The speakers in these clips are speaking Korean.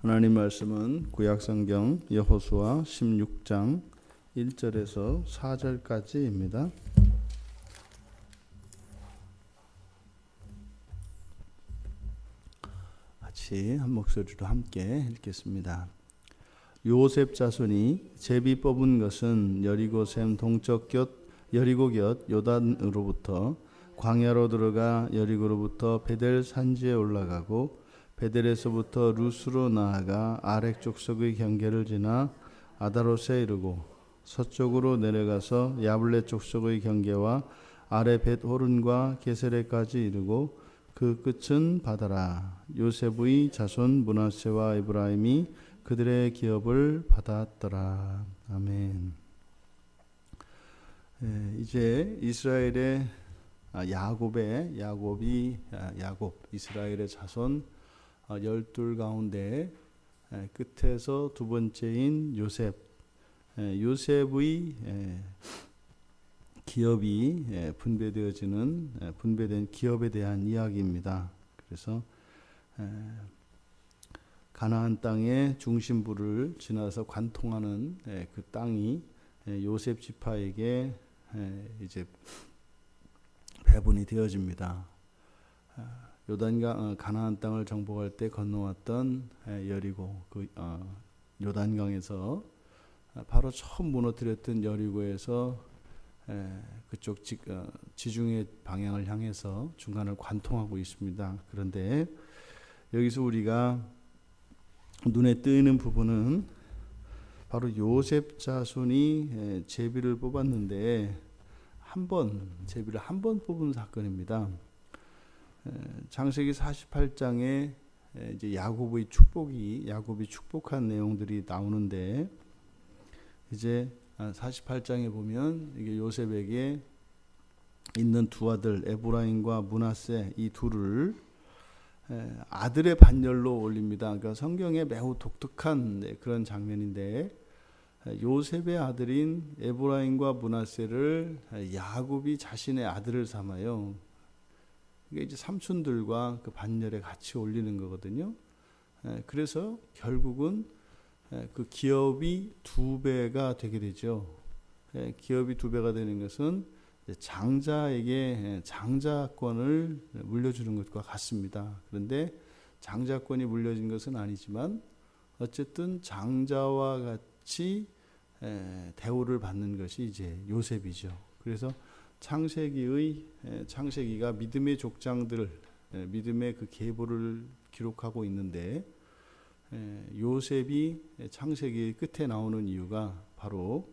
하나님 말씀은 구약성경 여호수아 16장 1절에서 4절까지입니다. 같이 한 목소리로 함께 읽겠습니다. 요셉 자손이 제비 뽑은 것은 여리고샘 동쪽 곁 여리고 곁 요단으로부터 광야로 들어가 여리고로부터 베델 산지에 올라가고 베델에서부터 루스로 나아가 아렉 족속의 경계를 지나 아다롯에 이르고 서쪽으로 내려가서 야블레 족속의 경계와 아래 벳호른과 게세레까지 이르고 그 끝은 바다라. 요셉의 자손 므낫세와 에브라임이 그들의 기업을 받았더라. 아멘. 이제 이스라엘의 야곱 이스라엘의 자손 12 가운데 끝에서 두 번째인 요셉의 기업이 분배된 기업에 대한 이야기입니다. 그래서 가나안 땅의 중심부를 지나서 관통하는 그 땅이 요셉 지파에게 이제 배분이 되어집니다. 요단강 가나안 땅을 정복할 때 건너왔던 여리고 요단강에서 바로 처음 무너뜨렸던 여리고에서 그쪽 지중해 방향을 향해서 중간을 관통하고 있습니다. 그런데 여기서 우리가 눈에 띄는 부분은 바로 요셉 자손이 제비를 뽑았는데 제비를 한 번 뽑은 사건입니다. 창세기 48장에 이제 야곱이 축복한 내용들이 나오는데 이제 48장에 보면 이게 요셉에게 있는 두 아들 에브라임과 므낫세 이 둘을 아들의 반열로 올립니다. 그러니까 성경에 매우 독특한 그런 장면인데 요셉의 아들인 에브라임과 므낫세를 야곱이 자신의 아들을 삼아요. 이게 이제 삼촌들과 그 반열에 같이 올리는 거거든요. 그래서 결국은 그 기업이 2배가 되게 되죠. 기업이 2배가 되는 것은 장자에게 장자권을 물려주는 것과 같습니다. 그런데 장자권이 물려진 것은 아니지만 어쨌든 장자와 같이 대우를 받는 것이 이제 요셉이죠. 그래서 창세기가 믿음의 족장들, 믿음의 그 계보를 기록하고 있는데 요셉이 창세기 끝에 나오는 이유가 바로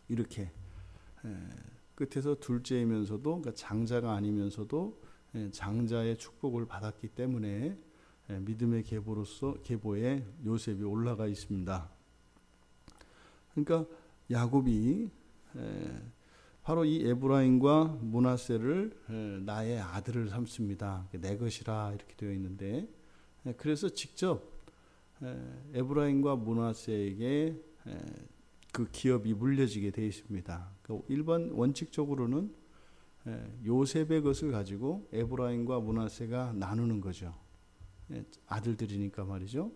이렇게 끝에서 둘째이면서도 그러니까 장자가 아니면서도 장자의 축복을 받았기 때문에 믿음의 계보에 요셉이 올라가 있습니다. 그러니까 야곱이 바로 이 에브라임과 므낫세를 나의 아들을 삼습니다. 내 것이라 이렇게 되어 있는데 그래서 직접 에브라임과 므낫세에게 그 기업이 물려지게 되어 있습니다. 일반 원칙적으로는 요셉의 것을 가지고 에브라임과 므낫세가 나누는 거죠. 아들들이니까 말이죠.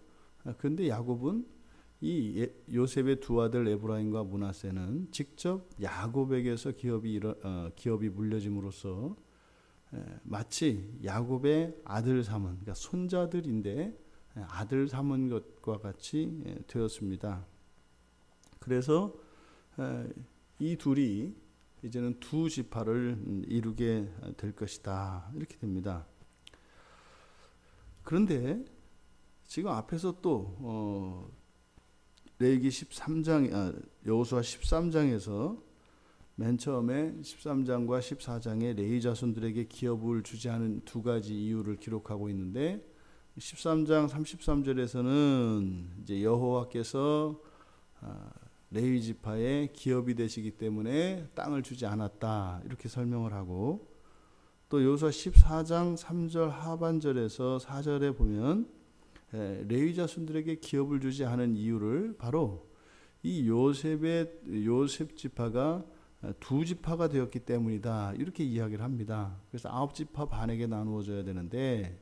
그런데 야곱은 이 요셉의 두 아들 에브라임과 므낫세는 직접 야곱에게서 기업이 물려짐으로써 마치 야곱의 아들 삼은 그러니까 손자들인데 아들 삼은 것과 같이 되었습니다. 그래서 이 둘이 이제는 두 지파를 이루게 될 것이다 이렇게 됩니다. 그런데 지금 앞에서 또 레위기 13장 여호수아 13장에서 맨 처음에 13장과 14장에 레위 자손들에게 기업을 주지 않은 두 가지 이유를 기록하고 있는데 13장 33절에서는 이제 여호와께서 레위 지파의 기업이 되시기 때문에 땅을 주지 않았다 이렇게 설명을 하고 또 여호수아 14장 3절 하반절에서 4절에 보면 레위 자손들에게 기업을 주지 않은 이유를 바로 이 요셉 지파가 두 지파가 되었기 때문이다 이렇게 이야기를 합니다. 그래서 9지파 반에게 나누어져야 되는데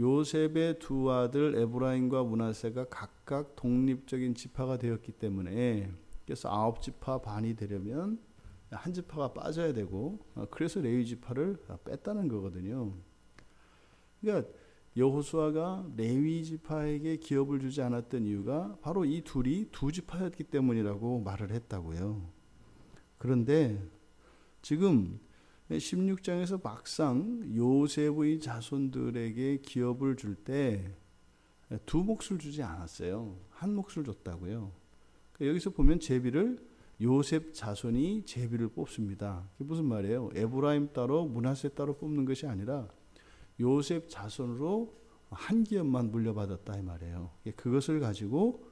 요셉의 두 아들 에브라임과 므낫세가 각각 독립적인 지파가 되었기 때문에, 그래서 9지파 반이 되려면 한 지파가 빠져야 되고, 그래서 레위 지파를 뺐다는 거거든요. 그러니까 여호수아가 레위 지파에게 기업을 주지 않았던 이유가 바로 이 둘이 두 지파였기 때문이라고 말을 했다고요. 그런데 지금 16장에서 막상 요셉의 자손들에게 기업을 줄 때 두 몫을 주지 않았어요. 한 몫을 줬다고요. 여기서 보면 제비를 요셉 자손이 제비를 뽑습니다. 그게 무슨 말이에요? 에브라임 따로 므낫세 따로 뽑는 것이 아니라 요셉 자손으로 한 기업만 물려받았다 이 말이에요. 그것을 가지고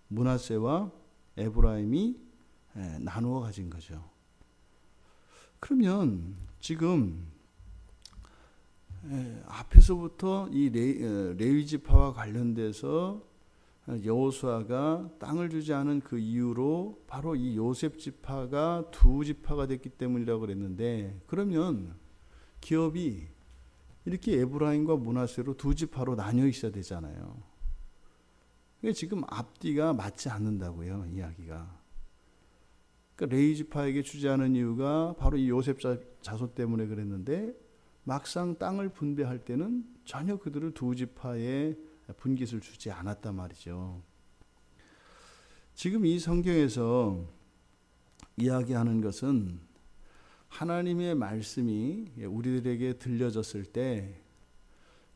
므낫세와 에브라임이 나누어 가진 거죠. 그러면 지금 앞에서부터 이 레위 지파와 관련돼서 여호수아가 땅을 주지 않은 그 이유로 바로 이 요셉 지파가 두 지파가 됐기 때문이라고 그랬는데, 그러면 기업이 이렇게 에브라임과 므낫세로 두 지파로 나뉘어 있어야 되잖아요. 지금 앞뒤가 맞지 않는다고요, 이야기가. 그러니까 레위 지파에게 주지 않은 이유가 바로 이 요셉 자손 때문에 그랬는데, 막상 땅을 분배할 때는 전혀 그들을 두 지파에 분깃을 주지 않았단 말이죠. 지금 이 성경에서 이야기하는 것은 하나님의 말씀이 우리들에게 들려졌을 때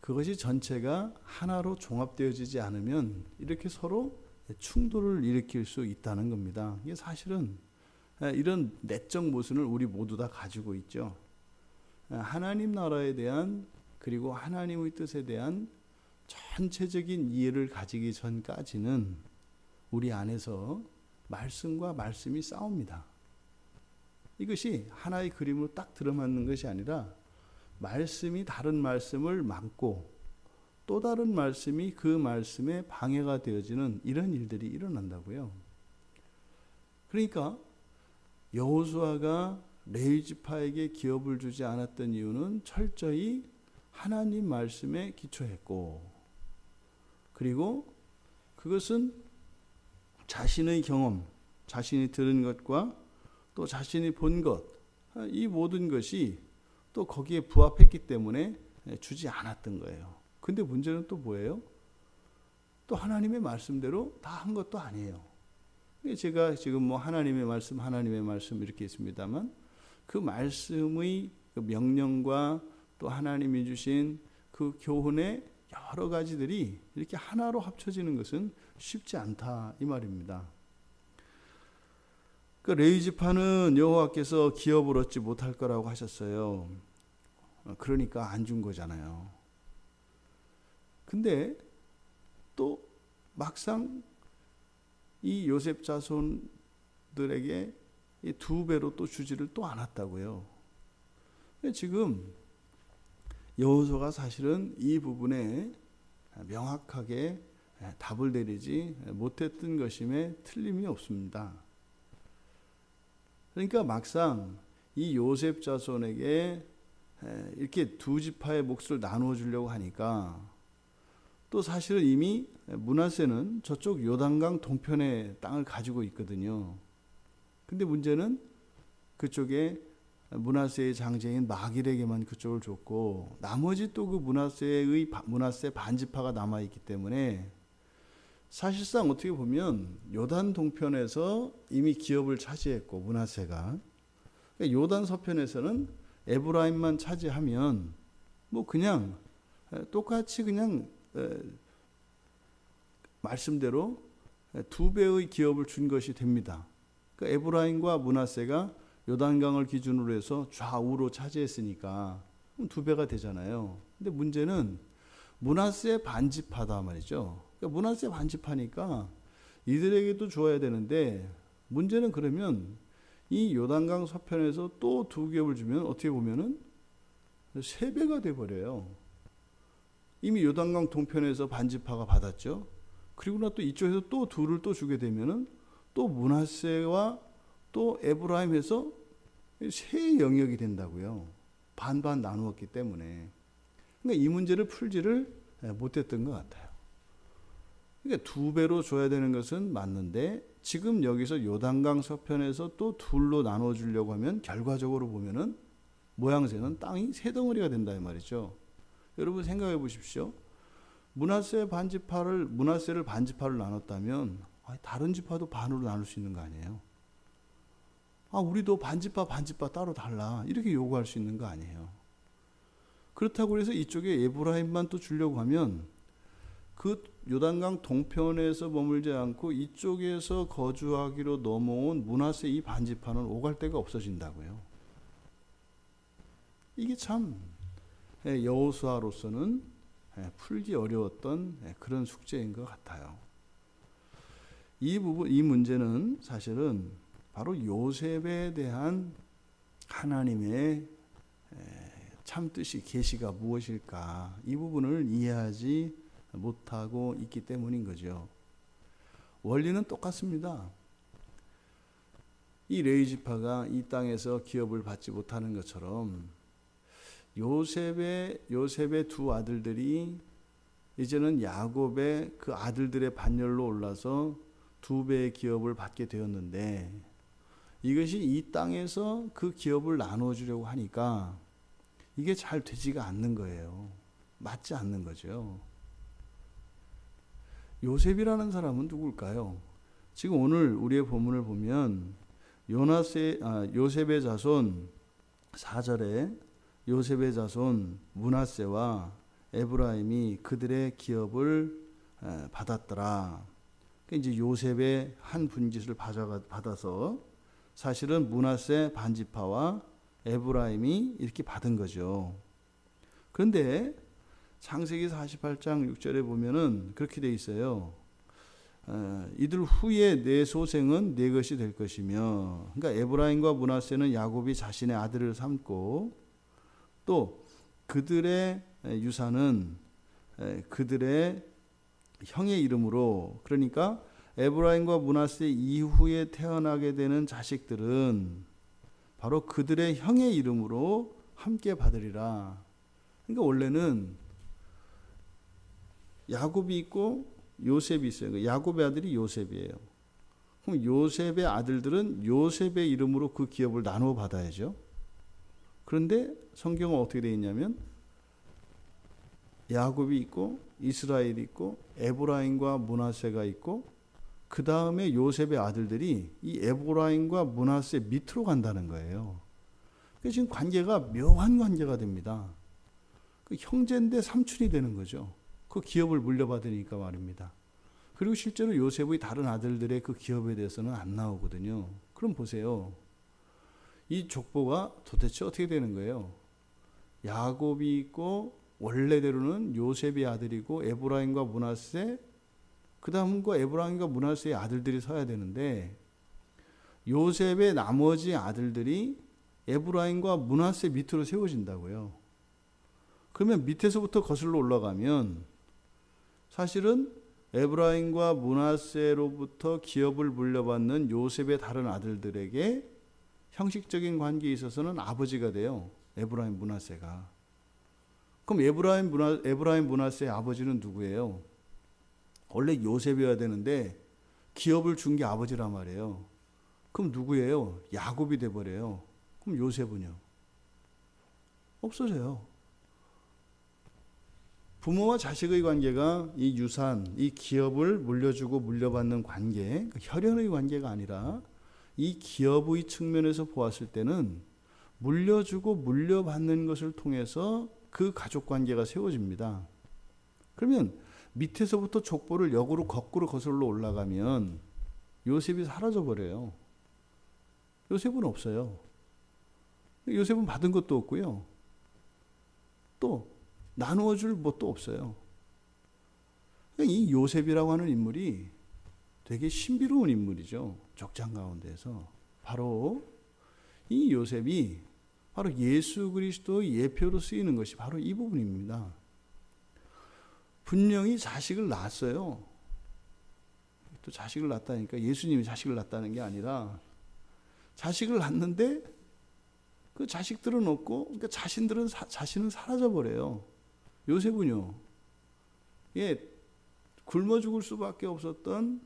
그것이 전체가 하나로 종합되어지지 않으면 이렇게 서로 충돌을 일으킬 수 있다는 겁니다. 이게 사실은 이런 내적 모순을 우리 모두 다 가지고 있죠. 하나님 나라에 대한, 그리고 하나님의 뜻에 대한 전체적인 이해를 가지기 전까지는 우리 안에서 말씀과 말씀이 싸웁니다. 이것이 하나의 그림으로 딱 들어맞는 것이 아니라 말씀이 다른 말씀을 막고 또 다른 말씀이 그 말씀에 방해가 되어지는 이런 일들이 일어난다고요. 그러니까 여호수아가 레위 지파에게 기업을 주지 않았던 이유는 철저히 하나님 말씀에 기초했고, 그리고 그것은 자신의 경험, 자신이 들은 것과 또 자신이 본 것, 이 모든 것이 또 거기에 부합했기 때문에 주지 않았던 거예요. 근데 문제는 또 뭐예요? 또 하나님의 말씀대로 다 한 것도 아니에요. 제가 지금 하나님의 말씀 이렇게 있습니다만, 그 말씀의 그 명령과 또 하나님이 주신 그 교훈의 여러 가지들이 이렇게 하나로 합쳐지는 것은 쉽지 않다 이 말입니다. 그 레위 지파는 여호와께서 기업을 얻지 못할 거라고 하셨어요. 그러니까 안 준 거잖아요. 근데 또 막상 이 요셉 자손들에게 이 두 배로 또 주지를 또 않았다고요. 지금 여호수아가 사실은 이 부분에 명확하게 답을 내리지 못했던 것임에 틀림이 없습니다. 그러니까 막상 이 요셉 자손에게 이렇게 두 지파의 몫을 나누어 주려고 하니까, 또 사실은 이미 므낫세는 저쪽 요단강 동편의 땅을 가지고 있거든요. 근데 문제는 그쪽에 므낫세의 장제인 마길에게만 그쪽을 줬고, 나머지 또 그 므낫세 반지파가 남아 있기 때문에 사실상 어떻게 보면 요단 동편에서 이미 기업을 차지했고, 므낫세가 그러니까 요단 서편에서는 에브라임만 차지하면 그냥 똑같이 그냥 말씀대로 두 배의 기업을 준 것이 됩니다. 그러니까 에브라임과 므낫세가 요단강을 기준으로 해서 좌우로 차지했으니까 두 배가 되잖아요. 근데 문제는 므낫세 반지파다 말이죠. 그러니까 므낫세 반지파니까 이들에게도 줘야 되는데, 문제는 그러면 이 요단강 서편에서 또 두 기업을 주면 어떻게 보면은 세 배가 돼 버려요. 이미 요단강 동편에서 반지파가 받았죠. 그리고 나 또 이쪽에서 또 둘을 또 주게 되면은 또 므낫세와 또 에브라임에서 세 영역이 된다고요. 반반 나누었기 때문에. 그러니까 이 문제를 풀지를 못했던 것 같아요. 그러니까 두 배로 줘야 되는 것은 맞는데 지금 여기서 요단강 서편에서 또 둘로 나눠주려고 하면 결과적으로 보면은 모양새는 땅이 세 덩어리가 된다 이 말이죠. 여러분 생각해 보십시오. 므낫세를 반지파를 나눴다면 다른 지파도 반으로 나눌 수 있는 거 아니에요? 우리도 반지파 따로 달라 이렇게 요구할 수 있는 거 아니에요? 그렇다고 해서 이쪽에 에브라임만 또 주려고 하면 그 요단강 동편에서 머물지 않고 이쪽에서 거주하기로 넘어온 므낫세 이 반지파는 오갈 데가 없어진다고요. 이게 참 여호수아로서는 풀기 어려웠던 그런 숙제인 것 같아요. 이 문제는 사실은 바로 요셉에 대한 하나님의 참 뜻이 계시가 무엇일까 이 부분을 이해하지 못하고 있기 때문인 거죠. 원리는 똑같습니다. 이 레위 지파가 이 땅에서 기업을 받지 못하는 것처럼 요셉의 두 아들들이 이제는 야곱의 그 아들들의 반열로 올라서 두 배의 기업을 받게 되었는데 이것이 이 땅에서 그 기업을 나눠주려고 하니까 이게 잘 되지가 않는 거예요. 맞지 않는 거죠. 요셉이라는 사람은 누굴까요? 지금 오늘 우리의 본문을 보면 요셉의 자손 4절에 요셉의 자손 므낫세와 에브라임이 그들의 기업을 받았더라. 이제 요셉의 한 분깃을 받아서 사실은 므낫세 반지파와 에브라임이 이렇게 받은 거죠. 그런데 창세기 48장 6절에 보면은 그렇게 돼 있어요. 이들 후에 내 소생은 내 것이 될 것이며, 그러니까 에브라임과 므낫세는 야곱이 자신의 아들을 삼고 또 그들의 유산은 그들의 형의 이름으로, 그러니까 에브라임과 므낫세 이후에 태어나게 되는 자식들은 바로 그들의 형의 이름으로 함께 받으리라. 그러니까 원래는 야곱이 있고 요셉이 있어요. 야곱의 아들이 요셉이에요. 그럼 요셉의 아들들은 요셉의 이름으로 그 기업을 나눠 받아야죠. 그런데 성경은 어떻게 되어 있냐면 야곱이 있고 이스라엘이 있고 에브라임과 므낫세가 있고 그 다음에 요셉의 아들들이 이 에브라임과 므낫세 밑으로 간다는 거예요. 그래서 지금 관계가 묘한 관계가 됩니다. 그 형제인데 삼촌이 되는 거죠. 그 기업을 물려받으니까 말입니다. 그리고 실제로 요셉의 다른 아들들의 그 기업에 대해서는 안 나오거든요. 그럼 보세요. 이 족보가 도대체 어떻게 되는 거예요? 야곱이 있고 원래대로는 요셉의 아들이고 에브라임과 므낫세, 그 다음과 에브라임과 므낫세의 아들들이 서야 되는데 요셉의 나머지 아들들이 에브라임과 므낫세 밑으로 세워진다고요. 그러면 밑에서부터 거슬러 올라가면 사실은 에브라임과 므낫세로부터 기업을 물려받는 요셉의 다른 아들들에게 형식적인 관계에 있어서는 아버지가 돼요. 에브라임 므낫세가. 그럼 에브라임 므낫세의 아버지는 누구예요? 원래 요셉이어야 되는데 기업을 준 게 아버지란 말이에요. 그럼 누구예요? 야곱이 돼버려요. 그럼 요셉은요? 없어져요. 부모와 자식의 관계가 이 유산, 이 기업을 물려주고 물려받는 관계, 혈연의 관계가 아니라 이 기업의 측면에서 보았을 때는 물려주고 물려받는 것을 통해서 그 가족 관계가 세워집니다. 그러면 밑에서부터 족보를 역으로 거꾸로 거슬러 올라가면 요셉이 사라져 버려요. 요셉은 없어요. 요셉은 받은 것도 없고요. 또 나누어 줄 뭣도 없어요. 이 요셉이라고 하는 인물이 되게 신비로운 인물이죠. 족장 가운데서. 바로 이 요셉이 바로 예수 그리스도의 예표로 쓰이는 것이 바로 이 부분입니다. 분명히 자식을 낳았어요. 또 자식을 낳았다니까 예수님이 자식을 낳았다는 게 아니라 자식을 낳는데 그 자식들은 없고 그러니까 자신은 사라져 버려요. 요셉은요, 예, 굶어 죽을 수밖에 없었던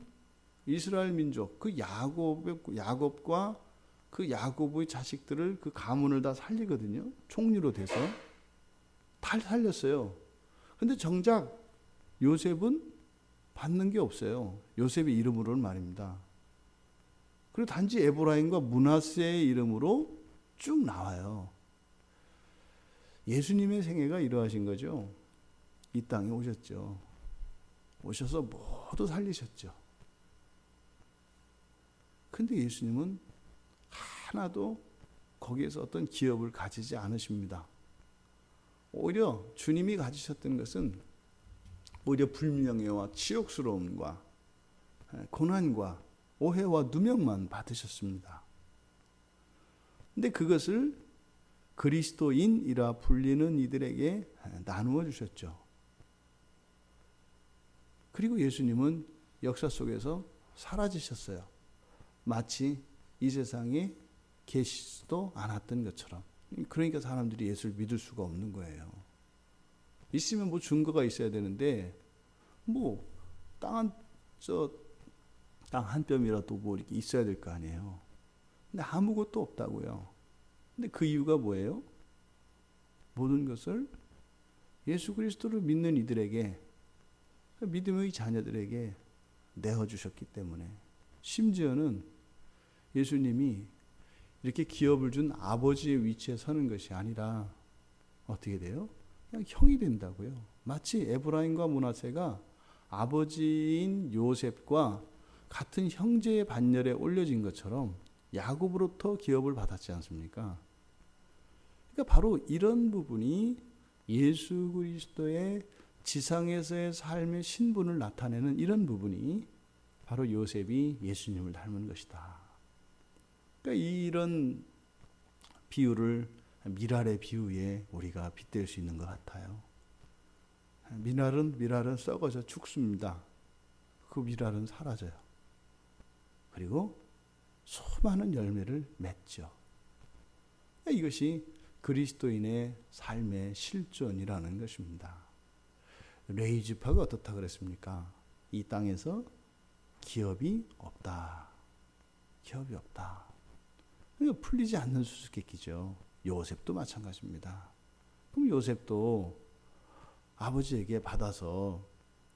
이스라엘 민족, 그 야곱과 그 야곱의 자식들을 그 가문을 다 살리거든요. 총리로 돼서 다 살렸어요. 근데 정작 요셉은 받는 게 없어요. 요셉의 이름으로는 말입니다. 그리고 단지 에브라임과 므낫세의 이름으로 쭉 나와요. 예수님의 생애가 이러하신 거죠. 이 땅에 오셨죠. 오셔서 모두 살리셨죠. 근데 예수님은 하나도 거기에서 어떤 기업을 가지지 않으십니다. 오히려 주님이 가지셨던 것은 오히려 불명예와 치욕스러움과 고난과 오해와 누명만 받으셨습니다. 근데 그것을 그리스도인이라 불리는 이들에게 나누어 주셨죠. 그리고 예수님은 역사 속에서 사라지셨어요. 마치 이 세상에 계시지도 않았던 것처럼. 그러니까 사람들이 예수를 믿을 수가 없는 거예요. 있으면 뭐 증거가 있어야 되는데 뭐 땅 한 뼘이라도 뭐 이렇게 있어야 될 거 아니에요. 근데 아무것도 없다고요. 근데 그 이유가 뭐예요? 모든 것을 예수 그리스도를 믿는 이들에게, 믿음의 자녀들에게 내어주셨기 때문에. 심지어는 예수님이 이렇게 기업을 준 아버지의 위치에 서는 것이 아니라 어떻게 돼요? 그냥 형이 된다고요. 마치 에브라임과 므낫세가 아버지인 요셉과 같은 형제의 반열에 올려진 것처럼 야곱으로부터 기업을 받았지 않습니까? 그러니까 바로 이런 부분이 예수 그리스도의 지상에서의 삶의 신분을 나타내는 이런 부분이 바로 요셉이 예수님을 닮은 것이다. 그러니까 이런 비유를 미랄의 비유에 우리가 빗댈 수 있는 것 같아요. 미랄은 썩어져 죽습니다. 그 미랄은 사라져요. 그리고 수많은 열매를 맺죠. 이것이 그리스도인의 삶의 실존이라는 것입니다. 레위 지파가 어떻다 그랬습니까? 이 땅에서 기업이 없다. 기업이 없다. 그러니까 풀리지 않는 수수께끼죠. 요셉도 마찬가지입니다. 그럼 요셉도 아버지에게 받아서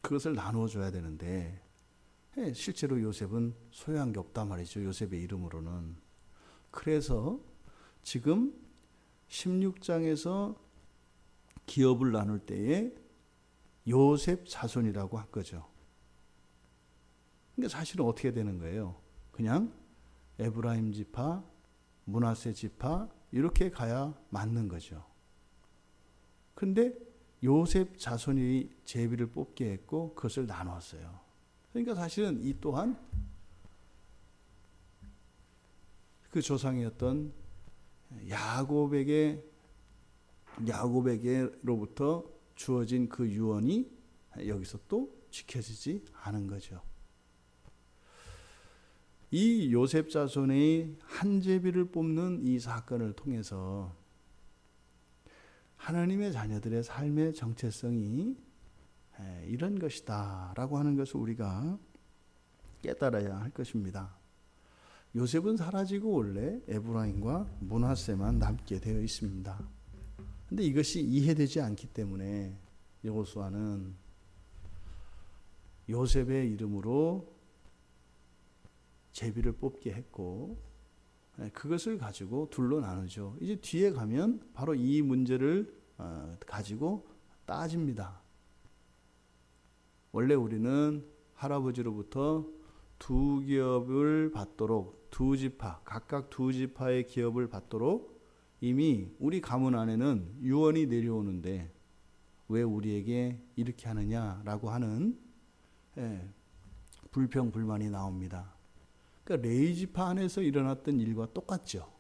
그것을 나누어 줘야 되는데 실제로 요셉은 소유한 게 없단 말이죠. 요셉의 이름으로는. 그래서 지금 16장에서 기업을 나눌 때에 요셉 자손이라고 한 거죠. 그러니까 사실은 어떻게 되는 거예요? 그냥 에브라임 지파, 므낫세 지파 이렇게 가야 맞는 거죠. 그런데 요셉 자손이 제비를 뽑게 했고 그것을 나눴어요. 그러니까 사실은 이 또한 그 조상이었던 야곱에게로부터 주어진 그 유언이 여기서 또 지켜지지 않은 거죠. 이 요셉 자손의 한 제비를 뽑는 이 사건을 통해서 하나님의 자녀들의 삶의 정체성이 이런 것이다 라고 하는 것을 우리가 깨달아야 할 것입니다. 요셉은 사라지고 원래 에브라임과 므낫세만 남게 되어 있습니다. 그런데 이것이 이해되지 않기 때문에 여호수아는 요셉의 이름으로 제비를 뽑게 했고 그것을 가지고 둘로 나누죠. 이제 뒤에 가면 바로 이 문제를 가지고 따집니다. 원래 우리는 할아버지로부터 두 기업을 받도록 각각 두 지파의 기업을 받도록 이미 우리 가문 안에는 유언이 내려오는데 왜 우리에게 이렇게 하느냐라고 하는 불평 불만이 나옵니다. 그러니까 레위 지파 안에서 일어났던 일과 똑같죠.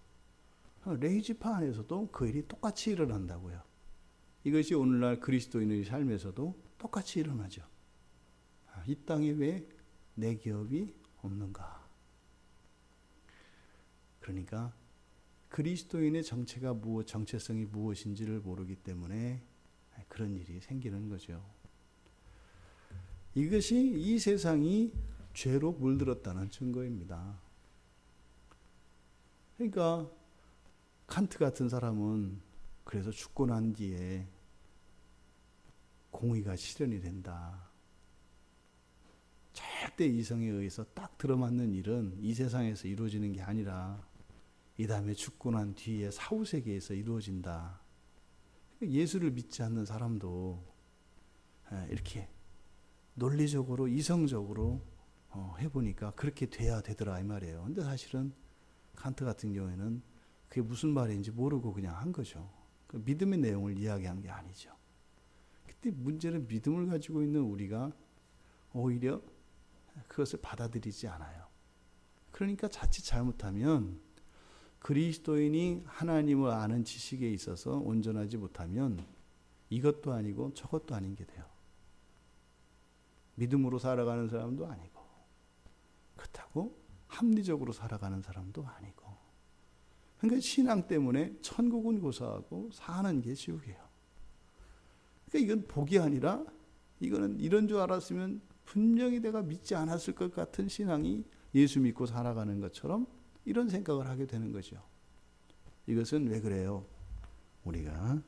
레위 지파 안에서도 그 일이 똑같이 일어난다고요. 이것이 오늘날 그리스도인의 삶에서도 똑같이 일어나죠. 이 땅에 왜 내 기업이 없는가? 그러니까 그리스도인의 정체성이 무엇인지를 모르기 때문에 그런 일이 생기는 거죠. 이것이 이 세상이 죄로 물들었다는 증거입니다. 그러니까 칸트 같은 사람은 그래서 죽고 난 뒤에 공의가 실현이 된다. 절대 이성에 의해서 딱 들어맞는 일은 이 세상에서 이루어지는 게 아니라 이 다음에 죽고 난 뒤에 사후세계에서 이루어진다. 예수를 믿지 않는 사람도 이렇게 논리적으로 이성적으로 해보니까 그렇게 돼야 되더라 이 말이에요. 근데 사실은 칸트 같은 경우에는 그게 무슨 말인지 모르고 그냥 한 거죠. 그 믿음의 내용을 이야기한 게 아니죠. 그때 문제는 믿음을 가지고 있는 우리가 오히려 그것을 받아들이지 않아요. 그러니까 자칫 잘못하면 그리스도인이 하나님을 아는 지식에 있어서 온전하지 못하면 이것도 아니고 저것도 아닌 게 돼요. 믿음으로 살아가는 사람도 아니고 그렇다고 합리적으로 살아가는 사람도 아니고, 그러니까 신앙 때문에 천국은 고사하고 사는 게 지옥이에요. 그러니까 이건 복이 아니라 이거는 이런 줄 알았으면 분명히 내가 믿지 않았을 것 같은 신앙이 예수 믿고 살아가는 것처럼 이런 생각을 하게 되는 거죠. 이것은 왜 그래요? 우리가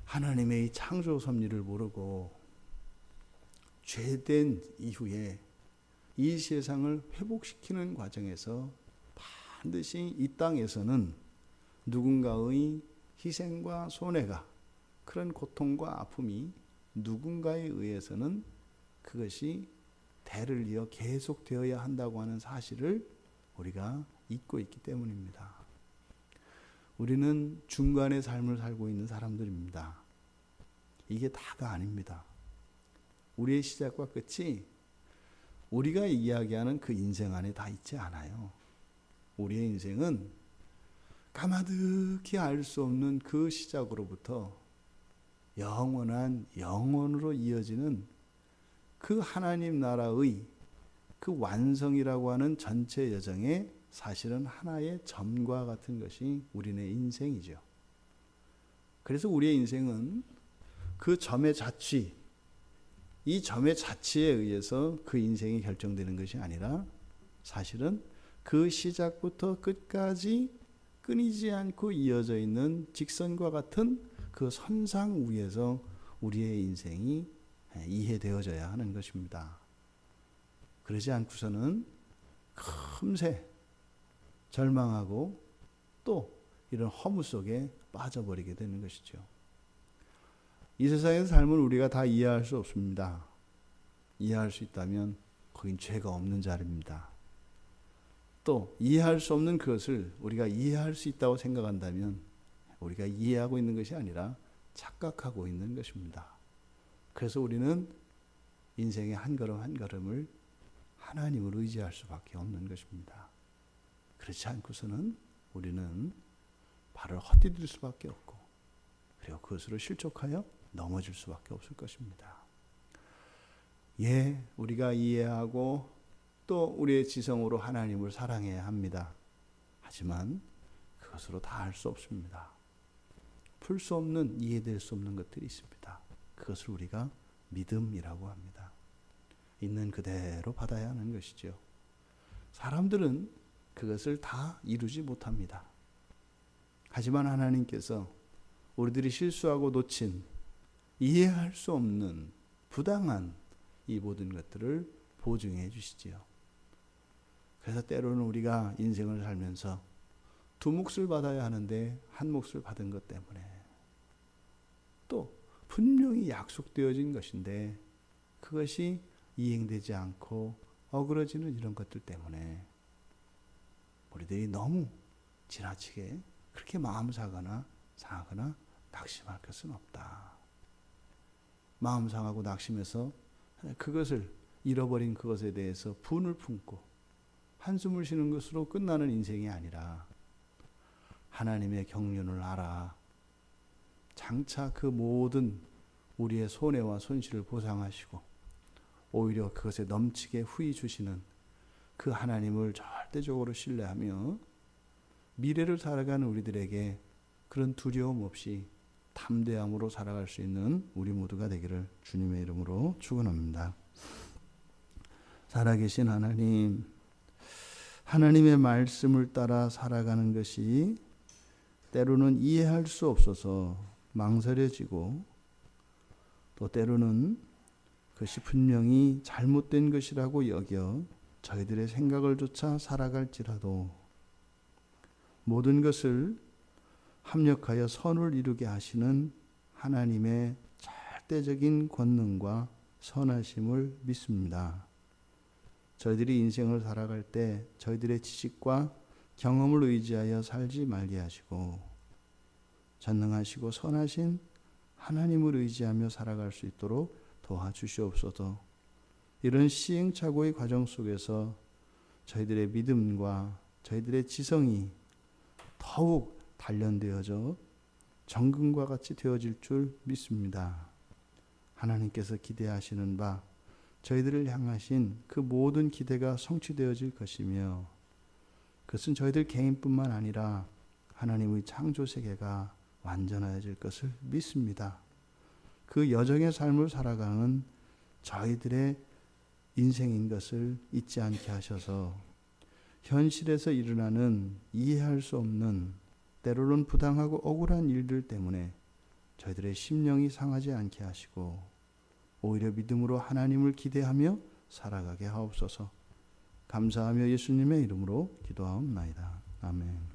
하나님의 이 창조 섭리를 모르고 죄된 이후에 이 세상을 회복시키는 과정에서 반드시 이 땅에서는 누군가의 희생과 손해가, 그런 고통과 아픔이 누군가에 의해서는 그것이 대를 이어 계속되어야 한다고 하는 사실을 우리가 잊고 있기 때문입니다. 우리는 중간의 삶을 살고 있는 사람들입니다. 이게 다가 아닙니다. 우리의 시작과 끝이 우리가 이야기하는 그 인생 안에 다 있지 않아요. 우리의 인생은 까마득히 알 수 없는 그 시작으로부터 영원한 영원으로 이어지는 그 하나님 나라의 그 완성이라고 하는 전체 여정에 사실은 하나의 점과 같은 것이 우리네 인생이죠. 그래서 우리의 인생은 그 점의 자취, 이 점의 자취에 의해서 그 인생이 결정되는 것이 아니라 사실은 그 시작부터 끝까지 끊이지 않고 이어져 있는 직선과 같은 그 선상 위에서 우리의 인생이 이해되어져야 하는 것입니다. 그러지 않고서는 금세 절망하고 또 이런 허무 속에 빠져버리게 되는 것이죠. 이 세상의 삶을 우리가 다 이해할 수 없습니다. 이해할 수 있다면 거긴 죄가 없는 자리입니다. 또 이해할 수 없는 그것을 우리가 이해할 수 있다고 생각한다면 우리가 이해하고 있는 것이 아니라 착각하고 있는 것입니다. 그래서 우리는 인생의 한 걸음 한 걸음을 하나님을 의지할 수밖에 없는 것입니다. 그렇지 않고서는 우리는 발을 헛디딜 수밖에 없고, 그리고 그것으로 실족하여 넘어질 수밖에 없을 것입니다. 우리가 이해하고 또 우리의 지성으로 하나님을 사랑해야 합니다. 하지만 그것으로 다 할 수 없습니다. 풀 수 없는, 이해될 수 없는 것들이 있습니다. 그것을 우리가 믿음이라고 합니다. 있는 그대로 받아야 하는 것이죠. 사람들은 그것을 다 이루지 못합니다. 하지만 하나님께서 우리들이 실수하고 놓친, 이해할 수 없는 부당한 이 모든 것들을 보증해 주시지요. 그래서 때로는 우리가 인생을 살면서 두 몫을 받아야 하는데 한 몫을 받은 것 때문에, 또 분명히 약속되어진 것인데 그것이 이행되지 않고 어그러지는 이런 것들 때문에 우리들이 너무 지나치게 그렇게 마음 상하거나 낙심할 것은 없다. 마음 상하고 낙심해서 그것을 잃어버린 그것에 대해서 분을 품고 한숨을 쉬는 것으로 끝나는 인생이 아니라 하나님의 경륜을 알아 장차 그 모든 우리의 손해와 손실을 보상하시고 오히려 그것에 넘치게 후히 주시는 그 하나님을 절대적으로 신뢰하며 미래를 살아가는 우리들에게 그런 두려움 없이 담대함으로 살아갈 수 있는 우리 모두가 되기를 주님의 이름으로 축원합니다. 살아계신 하나님, 하나님의 말씀을 따라 살아가는 것이 때로는 이해할 수 없어서 망설여지고 또 때로는 그것이 분명히 잘못된 것이라고 여겨 저희들의 생각을 쫓아 살아갈지라도 모든 것을 합력하여 선을 이루게 하시는 하나님의 절대적인 권능과 선하심을 믿습니다. 저희들이 인생을 살아갈 때 저희들의 지식과 경험을 의지하여 살지 말게 하시고 전능하시고 선하신 하나님을 의지하며 살아갈 수 있도록 도와주시옵소서. 이런 시행착오의 과정 속에서 저희들의 믿음과 저희들의 지성이 더욱 단련되어져 정금과 같이 되어질 줄 믿습니다. 하나님께서 기대하시는 바 저희들을 향하신 그 모든 기대가 성취되어질 것이며 그것은 저희들 개인뿐만 아니라 하나님의 창조 세계가 완전해질 것을 믿습니다. 그 여정의 삶을 살아가는 저희들의 인생인 것을 잊지 않게 하셔서 현실에서 일어나는 이해할 수 없는 때로는 부당하고 억울한 일들 때문에 저희들의 심령이 상하지 않게 하시고 오히려 믿음으로 하나님을 기대하며 살아가게 하옵소서. 감사하며 예수님의 이름으로 기도하옵나이다. 아멘.